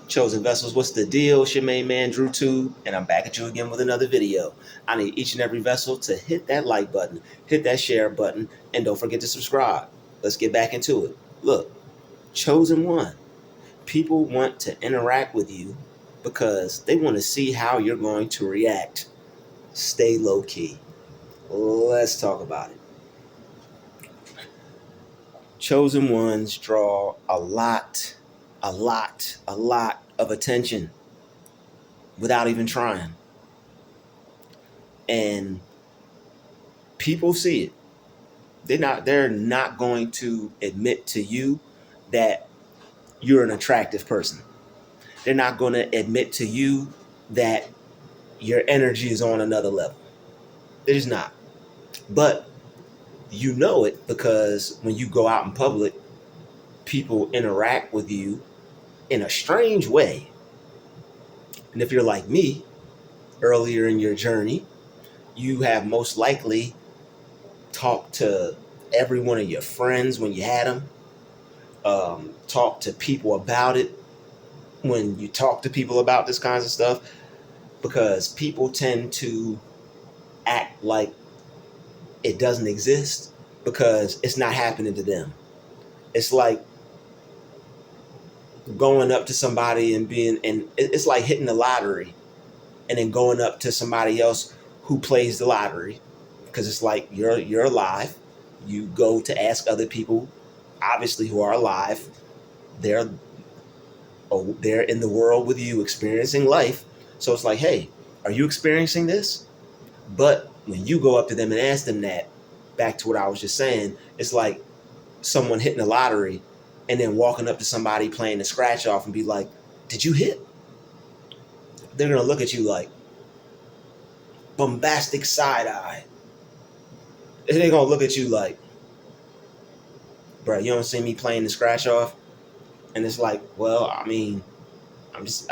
Chosen Vessels, what's the deal? It's your main man, Druuill, and I'm back at you again with another video. I need each and every vessel to hit that like button, hit that share button, and don't forget to subscribe. Let's get back into it. Look, Chosen One, people want to interact with you because they want to see how you're going to react. Stay low key. Let's talk about it. Chosen Ones draw a lot of attention without even trying. And people see it. They're not going to admit to you that you're an attractive person. They're not going to admit to you that your energy is on another level. It is not. But you know it because when you go out in public, people interact with you in a strange way. And if you're like me, earlier in your journey, you have most likely talked to every one of your friends when you had them. Talk to people about it when you talk to people about this kinds of stuff, because people tend to act like it doesn't exist because it's not happening to them. It's like going up to somebody and it's like hitting the lottery and then going up to somebody else who plays the lottery, because it's like you're alive. You go to ask other people, obviously, who are alive. They're in the world with you, experiencing life. So it's like, hey, are you experiencing this? But when you go up to them and ask them that, back to what I was just saying, it's like someone hitting the lottery and then walking up to somebody playing the scratch off and be like, did you hit? They're going to look at you like bombastic side eye. And they're going to look at you like, bro, you don't see me playing the scratch off? And it's like, well, I mean, I'm just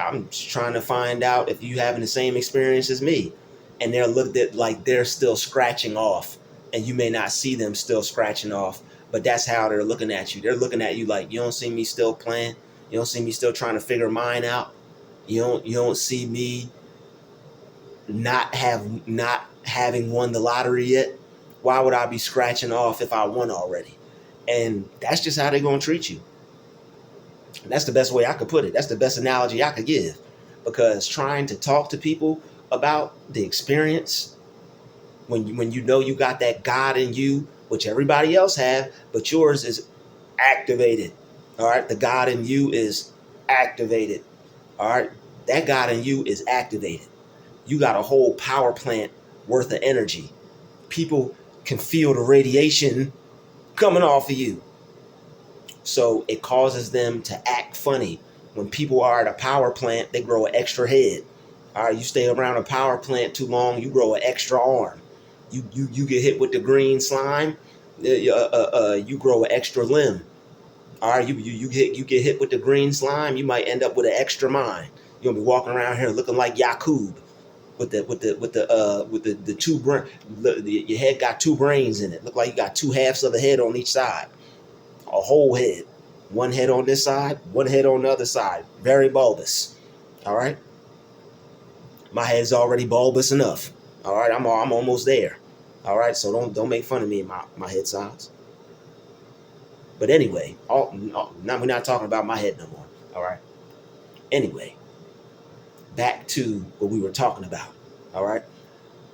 trying to find out if you having the same experience as me. And they're looked at like they're still scratching off, and you may not see them still scratching off, but that's how they're looking at you. They're looking at you like, you don't see me still playing. You don't see me still trying to figure mine out. You don't see me not having won the lottery yet. Why would I be scratching off if I won already? And that's just how they're going to treat you. That's the best way I could put it. That's the best analogy I could give, because trying to talk to people about the experience when you know you got that God in you, which everybody else have, but yours is activated. All right. The God in you is activated. All right. That God in you is activated. You got a whole power plant worth of energy. People can feel the radiation coming off of you. So it causes them to act funny. When people are at a power plant, they grow an extra head. All right, you stay around a power plant too long, you grow an extra arm. You get hit with the green slime, you grow an extra limb. All right, you get hit with the green slime, you might end up with an extra mind. You're gonna be walking around here looking like Yakub with the two brain. Your head got two brains in it. Look like you got two halves of the head on each side. A whole head. One head on this side, one head on the other side. Very bulbous. All right. My head's already bulbous enough. All right. I'm almost there. All right. So don't make fun of me and my head size. But anyway, now we're not talking about my head no more. All right. Anyway, back to what we were talking about. All right.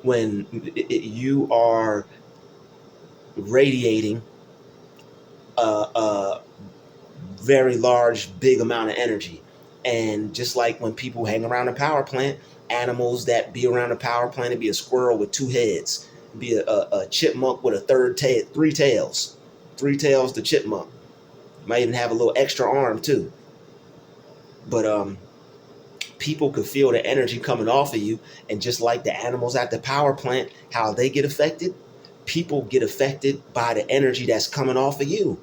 When you are radiating a very large, big amount of energy. And just like when people hang around a power plant, animals that be around a power plant, it'd be a squirrel with two heads, it'd be a chipmunk with three tails. Three tails to chipmunk. Might even have a little extra arm too. But people could feel the energy coming off of you. And just like the animals at the power plant, how they get affected, people get affected by the energy that's coming off of you.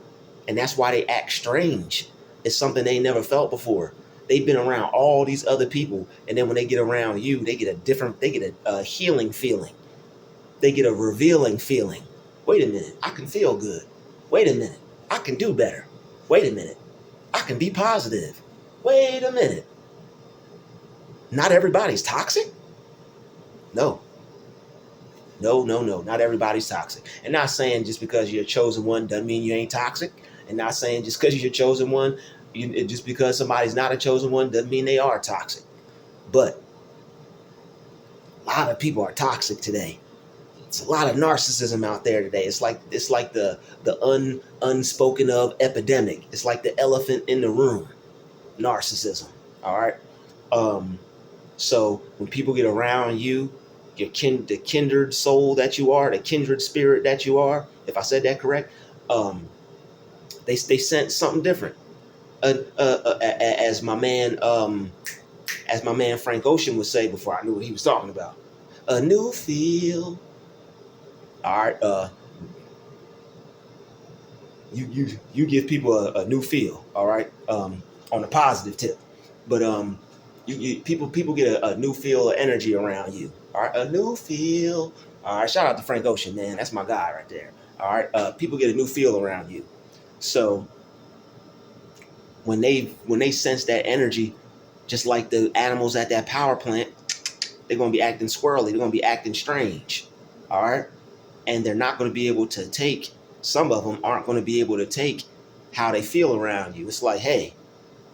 And that's why they act strange. It's something they never felt before. They've been around all these other people, and then when they get around you, they get a healing feeling. They get a revealing feeling. Wait a minute, I can feel good. Wait a minute, I can do better. Wait a minute, I can be positive. Wait a minute, Not everybody's toxic. No, no. Not everybody's toxic. And not saying just because you're a chosen one doesn't mean you ain't toxic. And not saying just because you're a chosen one, just because somebody's not a chosen one doesn't mean they are toxic. But a lot of people are toxic today. It's a lot of narcissism out there today. It's like the unspoken of epidemic. It's like the elephant in the room. Narcissism. All right. So when people get around you, the kindred soul that you are, the kindred spirit that you are, if I said that correct, they sense something different. As my man Frank Ocean would say before I knew what he was talking about, a new feel. All right. You give people a new feel. All right. On a positive tip, but people get a new feel of energy around you. All right, a new feel. All right, shout out to Frank Ocean, man. That's my guy right there. All right, people get a new feel around you. So when they sense that energy, just like the animals at that power plant, they're gonna be acting squirrely. They're gonna be acting strange. All right, and they're not gonna be able to take. Some of them aren't gonna be able to take how they feel around you. It's like, hey,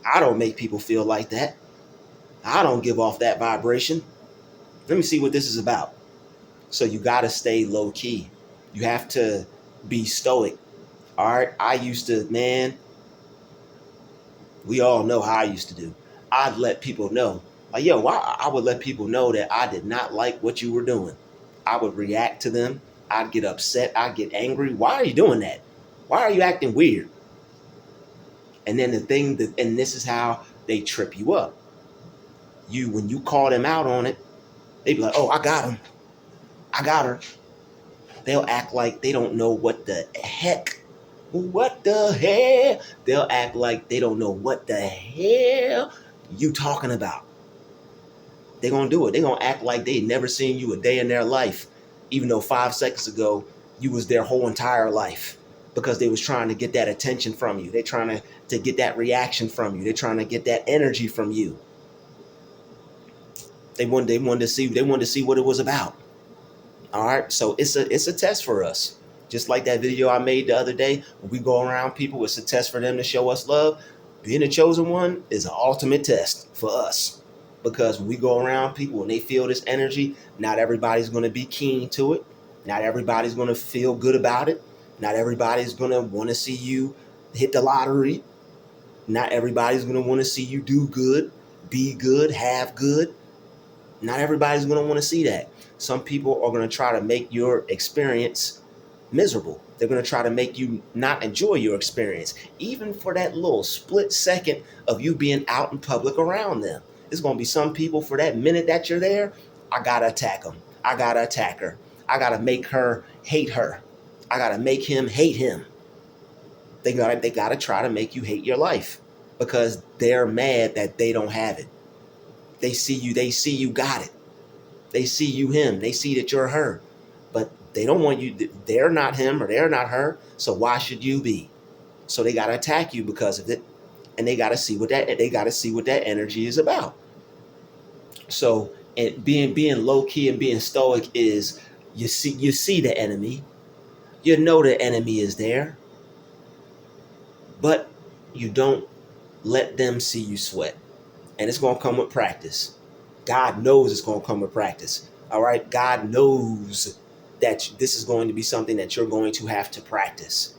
I don't make people feel like that. I don't give off that vibration. Let me see what this is about. So you got to stay low key. You have to be stoic. All right. I used to, man, we all know how I used to do. I'd let people know, like, yo, I would let people know that I did not like what you were doing. I would react to them. I'd get upset. I'd get angry. Why are you doing that? Why are you acting weird? And then and this is how they trip you up. When you call them out on it, they be like, oh, I got him. I got her. They'll act like they don't know what the heck. What the hell? They'll act like they don't know what the hell you talking about. They're going to do it. They're going to act like they never seen you a day in their life, even though 5 seconds ago, you was their whole entire life, because they was trying to get that attention from you. They're trying to get that reaction from you. They're trying to get that energy from you. They wanted to see what it was about. All right, so it's a test for us. Just like that video I made the other day, when we go around people, it's a test for them to show us love. Being a chosen one is an ultimate test for us, because when we go around people, when they feel this energy, not everybody's going to be keen to it. Not everybody's going to feel good about it. Not everybody's going to want to see you hit the lottery. Not everybody's going to want to see you do good, be good, have good. Not everybody's going to want to see that. Some people are going to try to make your experience miserable. They're going to try to make you not enjoy your experience, even for that little split second of you being out in public around them. There's going to be some people, for that minute that you're there, I got to attack them. I got to attack her. I got to make her hate her. I got to make him hate him. They got to try to make you hate your life, because they're mad that they don't have it. They see you got it. They see you him. They see that you're her. But they don't want you. They're not him or they're not her. So why should you be? So they got to attack you because of it. And they got to see what that energy is about. So, and being low key and being stoic is, you see the enemy. You know the enemy is there. But you don't let them see you sweat. And it's going to come with practice. God knows it's going to come with practice. All right. God knows that this is going to be something that you're going to have to practice.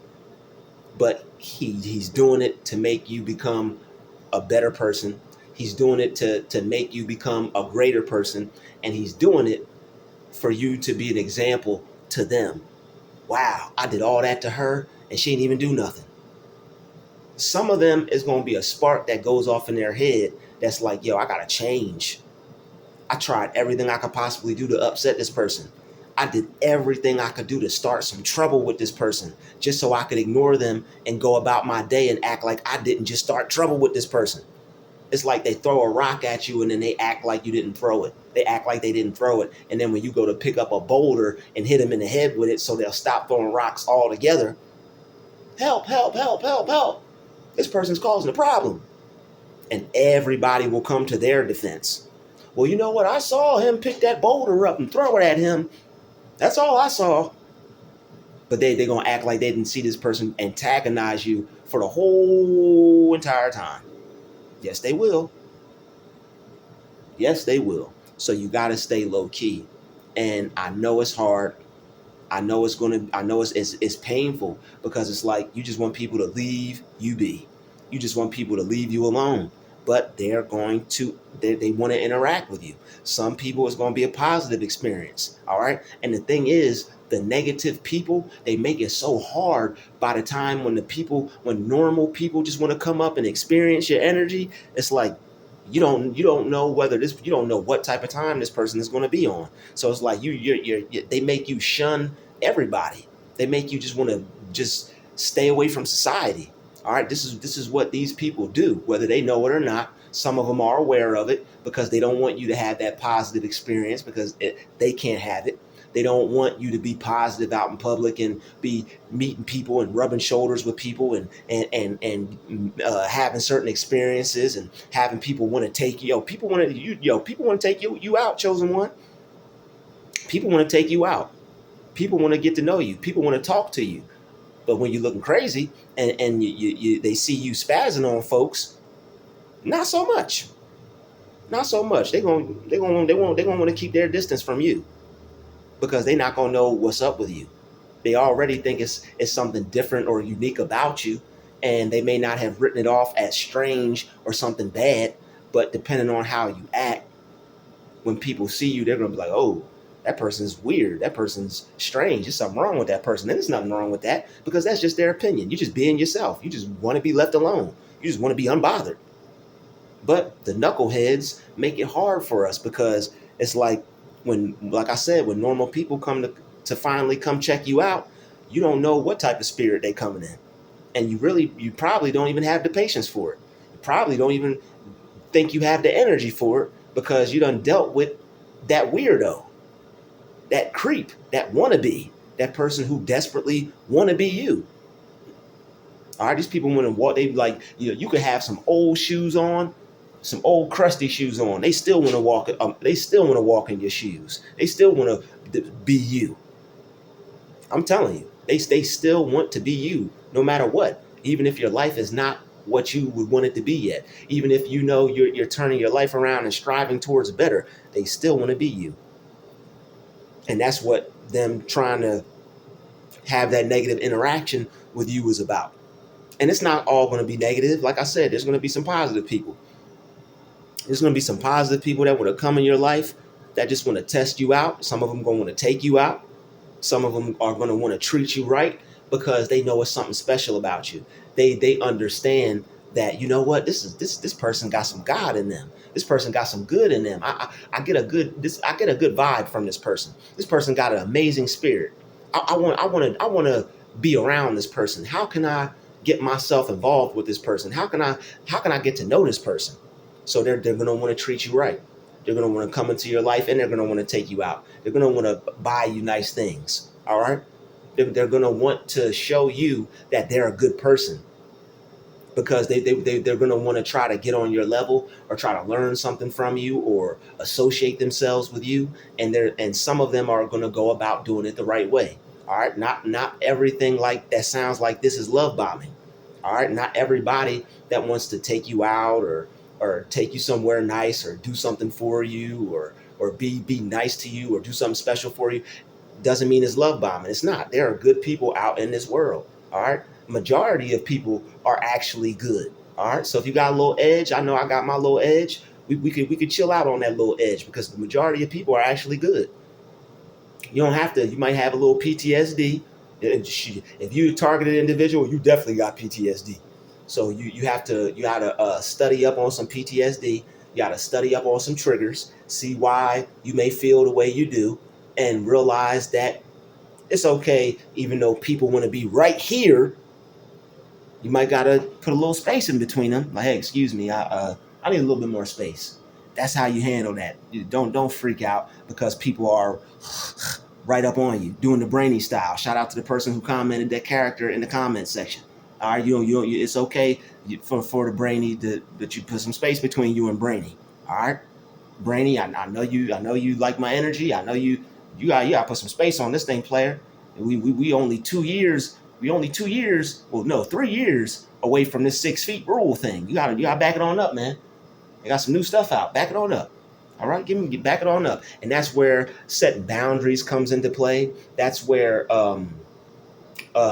But he's doing it to make you become a better person. He's doing it to make you become a greater person. And he's doing it for you to be an example to them. Wow, I did all that to her and she didn't even do nothing. Some of them is going to be a spark that goes off in their head that's like, yo, I got to change. I tried everything I could possibly do to upset this person. I did everything I could do to start some trouble with this person, just so I could ignore them and go about my day and act like I didn't just start trouble with this person. It's like they throw a rock at you and then they act like you didn't throw it. They act like they didn't throw it. And then when you go to pick up a boulder and hit them in the head with it so they'll stop throwing rocks altogether, help, help, help, help, help. This person's causing a problem. And everybody will come to their defense. Well, you know what? I saw him pick that boulder up and throw it at him. That's all I saw. But they're going to act like they didn't see this person antagonize you for the whole entire time. Yes, they will. Yes, they will. So you got to stay low key. And I know it's hard. I know it's painful, because it's like you just want people to leave you be. You just want people to leave you alone. But they're going to they want to interact with you. Some people, it's going to be a positive experience. All right. And the thing is, the negative people, they make it so hard. By the time when normal people just want to come up and experience your energy, it's like you don't know you don't know what type of time this person is going to be on. So it's like they make you shun everybody. They make you just want to just stay away from society. All right, this is what these people do, whether they know it or not. Some of them are aware of it because they don't want you to have that positive experience, because they can't have it. They don't want you to be positive out in public and be meeting people and rubbing shoulders with people and having certain experiences and having people want to take you. People want to take you out, chosen one. People want to take you out. People want to get to know you. People want to talk to you. But when you're looking crazy and they see you spazzing on folks, not so much. Not so much. They're gonna want to keep their distance from you, because they're not gonna know what's up with you. They already think it's something different or unique about you, and they may not have written it off as strange or something bad. But depending on how you act, when people see you, they're gonna be like, "Oh, that person's weird. That person's strange. There's something wrong with that person." And there's nothing wrong with that, because that's just their opinion. You just being yourself. You just want to be left alone. You just want to be unbothered. But the knuckleheads make it hard for us, because it's like like I said, when normal people come to finally come check you out, you don't know what type of spirit they coming in. And you probably don't even have the patience for it. You probably don't even think you have the energy for it, because you done dealt with that weirdo, that creep, that wannabe, that person who desperately want to be you. All right, these people want to walk. They like, you could have some old shoes on, some old crusty shoes on. They still want to walk. They still want to walk in your shoes. They still want to be you. I'm telling you, they still want to be you, no matter what. Even if your life is not what you would want it to be yet, even if you're turning your life around and striving towards better, they still want to be you. And that's what them trying to have that negative interaction with you is about. And it's not all going to be negative. Like I said, there's going to be some positive people. There's going to be some positive people that want to come in your life, that just want to test you out. Some of them going to want to take you out. Some of them are going to want to treat you right, because they know it's something special about you. They understand that, you know what, this person got some God in them. This person got some good in them. I get a good vibe from this person. This person got an amazing spirit. I want to be around this person. How can I get myself involved with this person? How can I get to know this person? So they're going to want to treat you right. They're going to want to come into your life, and they're going to want to take you out. They're going to want to buy you nice things. All right. They're going to want to show you that they're a good person, because they're going to want to try to get on your level, or try to learn something from you, or associate themselves with you. And some of them are going to go about doing it the right way. All right. Not everything like that sounds like this is love bombing. All right. Not everybody that wants to take you out, or take you somewhere nice, or do something for you, or be nice to you, or do something special for you, doesn't mean it's love bombing. It's not. There are good people out in this world. All right. Majority of people are actually good. All right. So if you got a little edge, I know I got my little edge. We could chill out on that little edge, because the majority of people are actually good. You don't have to. You might have a little PTSD. If you targeted individual, you definitely got PTSD. So you gotta study up on some PTSD. You gotta study up on some triggers. See why you may feel the way you do, and realize that it's okay. Even though people want to be right here, you might gotta put a little space in between them. Like, hey, excuse me, I need a little bit more space. That's how you handle that. You don't freak out because people are right up on you, doing the brainy style. Shout out to the person who commented that character in the comment section. All right, it's okay for the brainy that you put some space between you and brainy. All right, Brainy, I know you like my energy. I know you got to put some space on this thing, player. We only 2 years. We only 2 years. Well, no, 3 years away from this 6 feet rule thing. You got to back it on up, man. I got some new stuff out. Back it on up. All right, back it on up. And that's where setting boundaries comes into play. That's where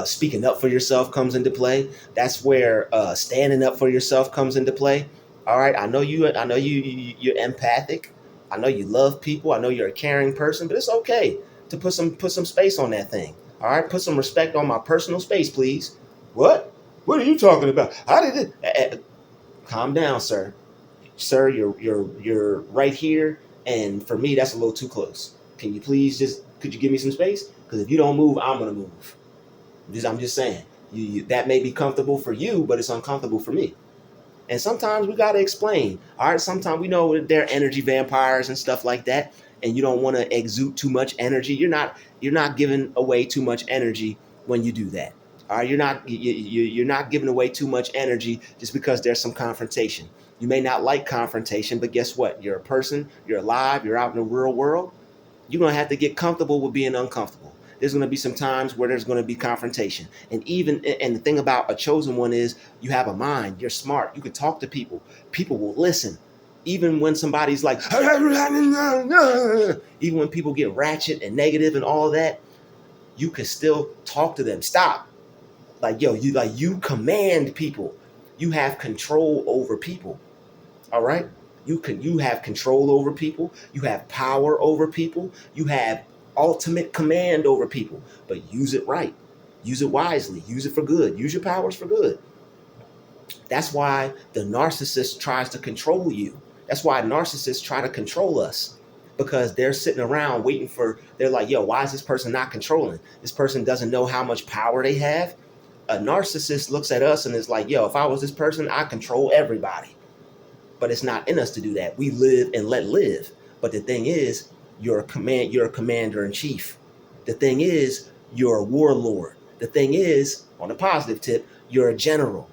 speaking up for yourself comes into play. That's where standing up for yourself comes into play. All right, I know you. I know you're empathic. I know you love people. I know you're a caring person. But it's okay to put some space on that thing. All right, put some respect on my personal space, please. What? What are you talking about? How did it? Calm down, sir. Sir, you're right here, and for me, that's a little too close. Can you please could you give me some space? Because if you don't move, I'm gonna move. I'm just saying, that may be comfortable for you, but it's uncomfortable for me. And sometimes we got to explain. All right, sometimes we know they're energy vampires and stuff like that, and you don't want to exude too much energy. You're not giving away too much energy when you do that. All right, you're not giving away too much energy just because there's some confrontation. You may not like confrontation, but guess what? You're a person. You're alive. You're out in the real world. You're going to have to get comfortable with being uncomfortable. There's going to be some times where there's going to be confrontation. And the thing about a chosen one is you have a mind, you're smart, you can talk to people. People will listen. Even when somebody's like, even when people get ratchet and negative and all that, you can still talk to them. Stop. You command people. You have control over people. All right? You have control over people. You have power over people. You have ultimate command over people. But use it right. Use it wisely. Use it for good. Use your powers for good. That's why the narcissist tries to control you. That's why narcissists try to control us. Because they're sitting around waiting they're like, yo, why is this person not controlling? This person doesn't know how much power they have. A narcissist looks at us and is like, yo, if I was this person, I control everybody. But it's not in us to do that. We live and let live. But the thing is, you're a commander in chief. The thing is, you're a warlord. The thing is, on a positive tip, you're a general.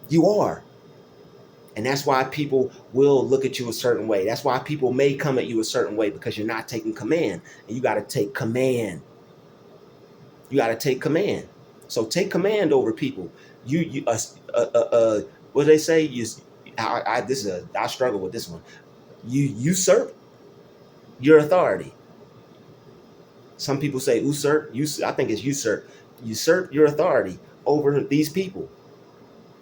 You are. And that's why people will look at you a certain way. That's why people may come at you a certain way, because you're not taking command. And you got to take command. You got to take command. So take command over people. What do they say? I struggle with this one. You usurp your authority. Some people say usurp. I think it's usurp. Usurp your authority over these people,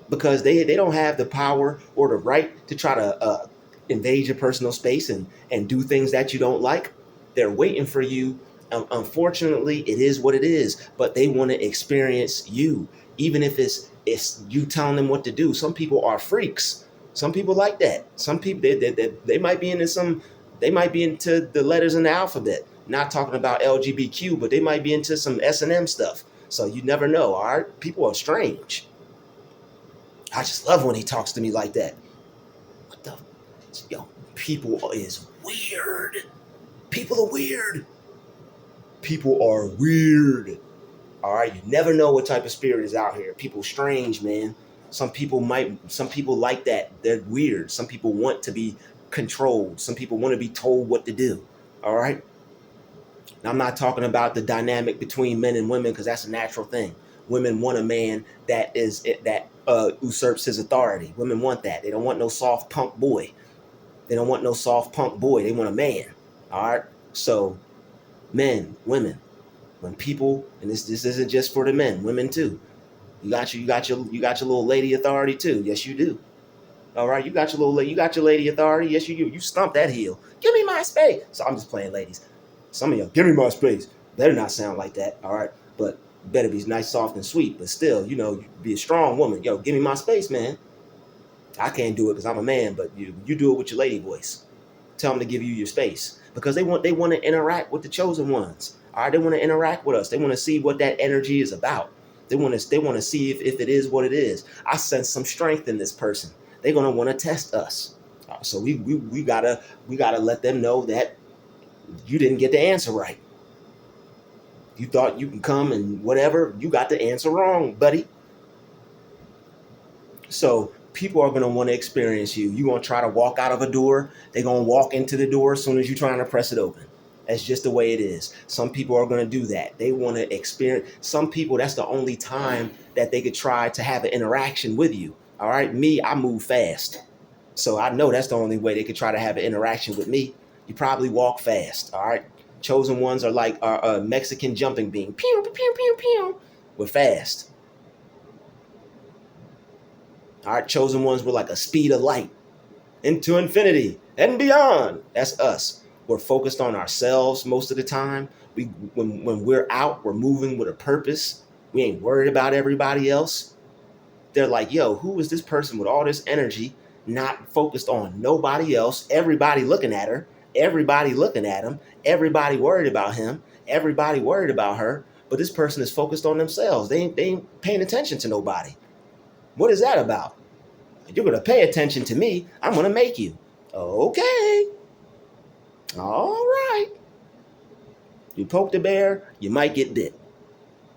because they don't have the power or the right to try to invade your personal space and do things that you don't like. They're waiting for you. Unfortunately, it is what it is, but they want to experience you, even if it's you telling them what to do. Some people are freaks. Some people like that. Some people they might be into the letters in the alphabet. Not talking about LGBTQ, but they might be into some S&M stuff. So you never know. All right, people are strange. I just love when he talks to me like that. What the? Yo, people is weird. People are weird. People are weird. All right, you never know what type of spirit is out here. People strange, man. Some people like that. They're weird. Some people want to be controlled. Some people want to be told what to do. All right. Now, I'm not talking about the dynamic between men and women, because that's a natural thing. Women want a man that usurps his authority. Women want that. They don't want no soft punk boy. They don't want no soft punk boy. They want a man. All right. So, men, women, when people, and this isn't just for the men, women too. You got your little lady authority too. Yes, you do. All right, you got your lady authority. Yes, you do. You stomp that heel. Give me my space. So I'm just playing, ladies. Some of y'all, give me my space. Better not sound like that. All right, but better be nice, soft, and sweet. But still, be a strong woman. Yo, give me my space, man. I can't do it because I'm a man, but you do it with your lady voice. Tell them to give you your space, because they want to interact with the chosen ones. All right, they want to interact with us. They want to see what that energy is about. They want to see if it is what it is. I sense some strength in this person. They're gonna want to test us. So we gotta let them know that you didn't get the answer right. You thought you can come and whatever. You got the answer wrong, buddy. So People are going to want to experience you. You're going to try to walk out of a door. They're going to walk into the door as soon as you're trying to press it open. That's just the way it is. Some people are going to do that. They want to experience. Some people, that's the only time that they could try to have an interaction with you. All right. Me, I move fast. So I know that's the only way they could try to have an interaction with me. You probably walk fast. All right. Chosen ones are like a Mexican jumping bean. Pew, pew, pew, pew, pew. We're fast. All right. Chosen ones were like a speed of light into infinity and beyond. That's us. We're focused on ourselves most of the time. When we're out, we're moving with a purpose. We ain't worried about everybody else. They're like, yo, who is this person with all this energy, not focused on nobody else? Everybody looking at her, everybody looking at him, everybody worried about him, everybody worried about her. But this person is focused on themselves. They ain't paying attention to nobody. What is that about? You're going to pay attention to me. I'm going to make you. Okay. All right. You poke the bear, you might get bit.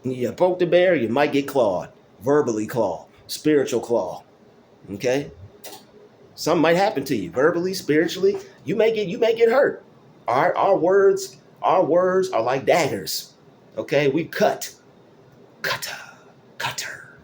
You poke the bear, you might get clawed. Verbally clawed. Spiritual claw. Okay? Something might happen to you. Verbally, spiritually. You may get hurt. All right? Our words are like daggers. Okay? We cut. Cutter. Cutter.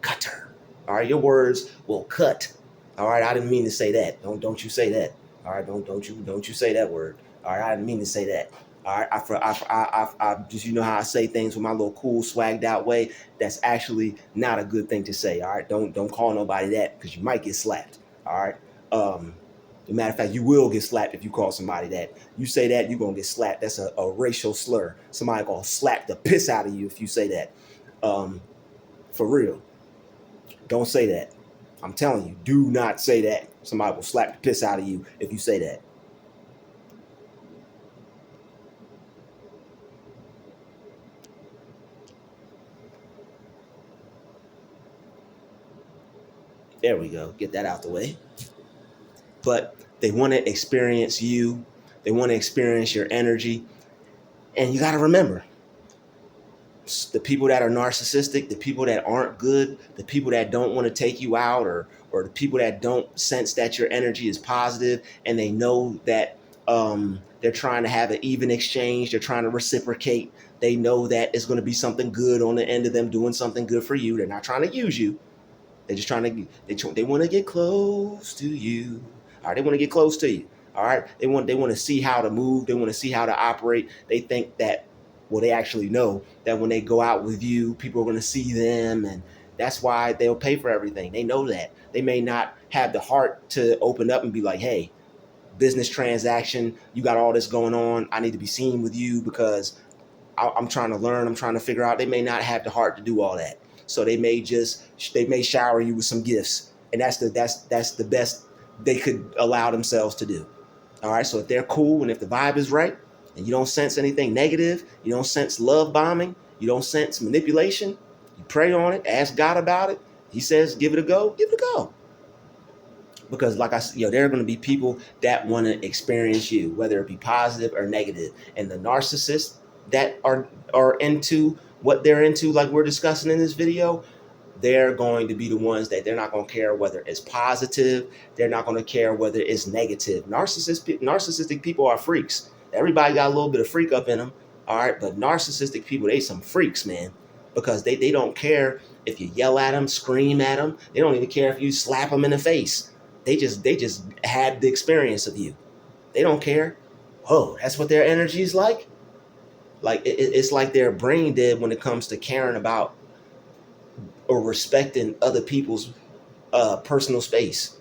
Cutter. All right, your words will cut. All right, I didn't mean to say that. Don't you say that. All right, don't you say that word. All right, I didn't mean to say that. All right, I just, you know how I say things with my little cool swagged out way. That's actually not a good thing to say. All right, don't call nobody that because you might get slapped. All right. As a matter of fact, you will get slapped if you call somebody that. You say that, you're gonna get slapped. That's a racial slur. Somebody gonna slap the piss out of you if you say that. For real. Don't say that. I'm telling you, do not say that. Somebody will slap the piss out of you if you say that. There we go. Get that out the way. But they want to experience you. They want to experience your energy. And you got to remember, the people that are narcissistic, the people that aren't good, the people that don't want to take you out, or the people that don't sense that your energy is positive, and they know that they're trying to have an even exchange, they're trying to reciprocate. They know that it's going to be something good on the end of them doing something good for you. They're not trying to use you. They're just trying to. They want to get close to you. All right, they want to get close to you. All right, they want to see how to move. They want to see how to operate. They think that, well, they actually know that when they go out with you, people are going to see them, and that's why they'll pay for everything. They know that. They may not have the heart to open up and be like, hey, business transaction, you got all this going on. I need to be seen with you because I'm trying to learn. I'm trying to figure out. They may not have the heart to do all that. So they may shower you with some gifts, and that's the best they could allow themselves to do. All right. So if they're cool and if the vibe is right, and you don't sense anything negative, you don't sense love bombing, you don't sense manipulation, you pray on it, ask God about it. He says, give it a go, give it a go. Because like I said, there are going to be people that want to experience you, whether it be positive or negative. And the narcissists that are into what they're into, like we're discussing in this video, they're going to be the ones that they're not going to care whether it's positive. They're not going to care whether it's negative. Narcissistic people are freaks. Everybody got a little bit of freak up in them. All right. But narcissistic people, they some freaks, man, because they don't care if you yell at them, scream at them. They don't even care if you slap them in the face. They just had the experience of you. They don't care. Oh, that's what their energy is like. Like it's like they're brain dead when it comes to caring about or respecting other people's personal space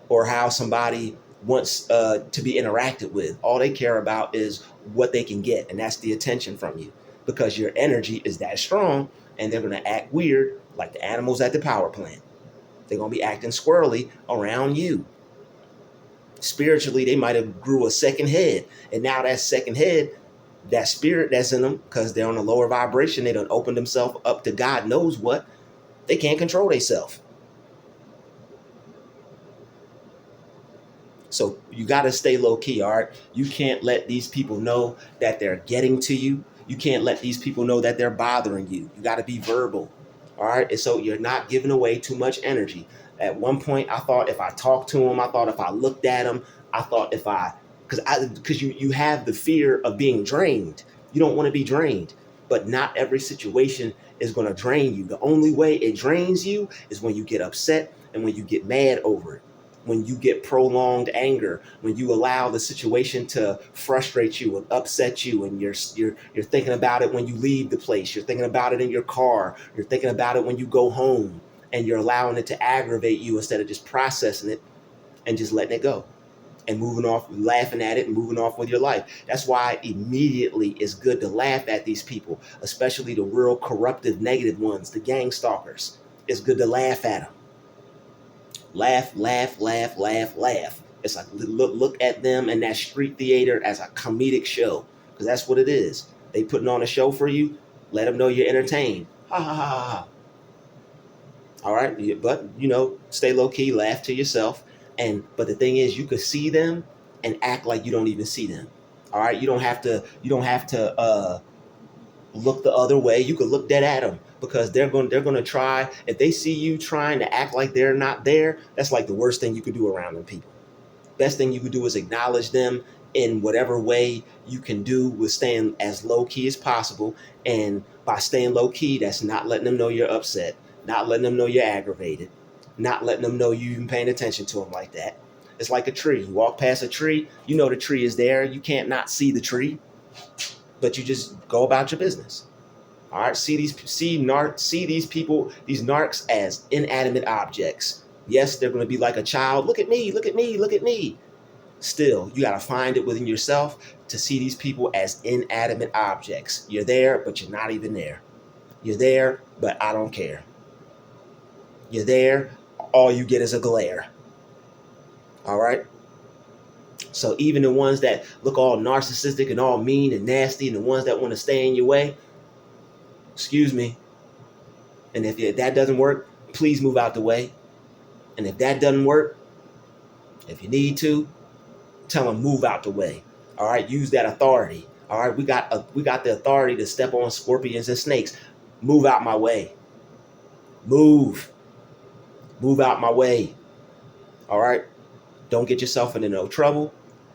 or how somebody wants to be interacted with. All they care about is what they can get, and that's the attention from you, because your energy is that strong, and they're going to act weird like the animals at the power plant. They're going to be acting squirrely around you. Spiritually, they might have grew a second head, and now that second head, that spirit that's in them, because they're on a lower vibration, they don't open themselves up to God knows what. They can't control themselves. So you got to stay low key, all right? You can't let these people know that they're getting to you. You can't let these people know that they're bothering you. You got to be verbal, all right? And so you're not giving away too much energy. At one point, I thought if I talked to him, I thought if I looked at him, I thought if I, because you have the fear of being drained. You don't want to be drained, but not every situation is going to drain you. The only way it drains you is when you get upset and when you get mad over it. When you get prolonged anger, when you allow the situation to frustrate you and upset you, and you're thinking about it when you leave the place, you're thinking about it in your car, you're thinking about it when you go home, and you're allowing it to aggravate you instead of just processing it and just letting it go and moving off, laughing at it and moving off with your life. That's why immediately it's good to laugh at these people, especially the real corruptive, negative ones, the gang stalkers. It's good to laugh at them. Laugh, laugh, laugh, laugh, laugh. It's like look at them in that street theater as a comedic show, because that's what it is. They putting on a show for you. Let them know you're entertained. Ha ha ha ha. All right, but stay low key, laugh to yourself, but the thing is, you could see them and act like you don't even see them. All right, you don't have to look the other way. You could look dead at them, because they're going to try. If they see you trying to act like they're not there, that's like the worst thing you could do around them people. Best thing you could do is acknowledge them in whatever way you can do, with staying as low key as possible. And by staying low key, that's not letting them know you're upset, not letting them know you're aggravated, not letting them know you even paying attention to them like that. It's like a tree. You walk past a tree, you know the tree is there. You can't not see the tree, but you just go about your business. All right, see these people, these narcs, as inanimate objects. Yes, they're going to be like a child. Look at me, look at me, look at me. Still, you got to find it within yourself to see these people as inanimate objects. You're there, but you're not even there. You're there, but I don't care. You're there, all you get is a glare. All right? So even the ones that look all narcissistic and all mean and nasty, and the ones that want to stay in your way, excuse me. And if that doesn't work, please move out the way. And if that doesn't work, if you need to, tell them move out the way. All right, use that authority. All right, we got the authority to step on scorpions and snakes. Move out my way. Move out my way. All right, don't get yourself into no trouble.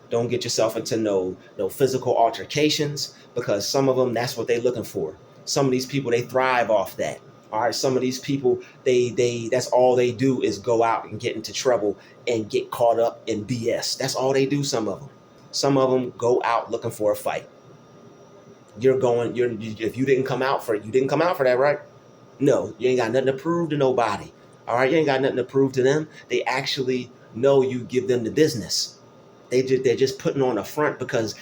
Don't get yourself into no physical altercations, because some of them, that's what they're looking for. Some of these people, they thrive off that. All right, some of these people, they that's all they do is go out and get into trouble and get caught up in BS. That's all they do. Some of them go out looking for a fight. If you didn't come out for it, you didn't come out for that, right? No, you ain't got nothing to prove to nobody. All right, you ain't got nothing to prove to them. They actually know you give them the business. They're just putting on a front, because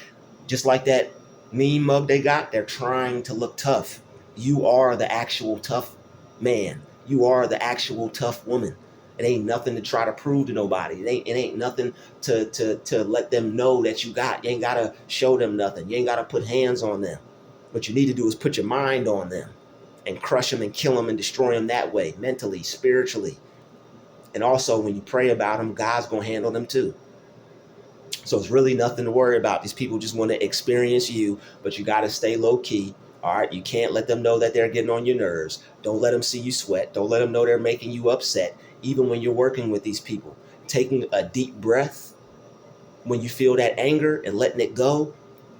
just like that mean mug they got, they're trying to look tough. You are the actual tough man. You are the actual tough woman. It ain't nothing to try to prove to nobody. It ain't nothing to let them know that you got. You ain't gotta show them nothing. You ain't gotta put hands on them. What you need to do is put your mind on them and crush them and kill them and destroy them that way, mentally, spiritually. And also, when you pray about them, God's gonna handle them too. So it's really nothing to worry about. These people just want to experience you, but you got to stay low key. All right. You can't let them know that they're getting on your nerves. Don't let them see you sweat. Don't let them know they're making you upset, even when you're working with these people. Taking a deep breath when you feel that anger and letting it go,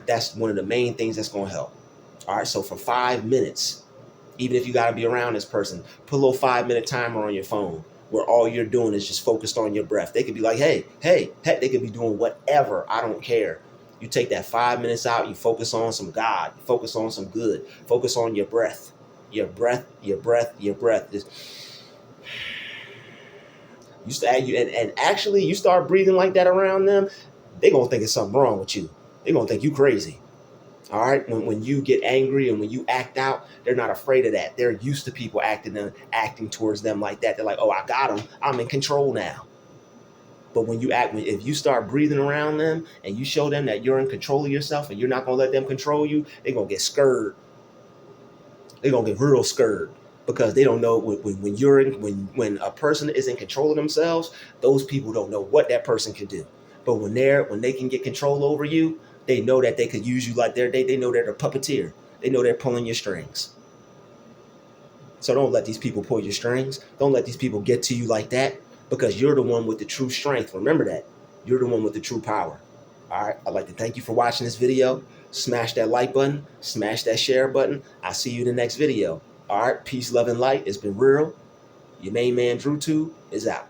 that's one of the main things that's going to help. All right. So for 5 minutes, even if you got to be around this person, put a little 5-minute timer on your phone, where all you're doing is just focused on your breath. They could be like, hey, they could be doing whatever. I don't care. You take that 5 minutes out, you focus on some God, you focus on some good, focus on your breath, your breath, your breath, your breath. Just, and actually you start breathing like that around them, they're going to think there's something wrong with you. They're going to think you crazy. All right. When you get angry and when you act out, they're not afraid of that. They're used to people acting towards them like that. They're like, oh, I got them. I'm in control now. But when if you start breathing around them and you show them that you're in control of yourself and you're not going to let them control you, they're going to get scared. They're going to get real scared, because they don't know when a person is in control of themselves, those people don't know what that person can do. But when they can get control over you, they know that they could use you like they know they're a puppeteer. They know they're pulling your strings. So don't let these people pull your strings. Don't let these people get to you like that. because you're the one with the true strength. Remember that. You're the one with the true power. All right. I'd like to thank you for watching this video. Smash that like button. Smash that share button. I'll see you in the next video. All right. Peace, love, and light. It's been real. Your main man, Druuill, is out.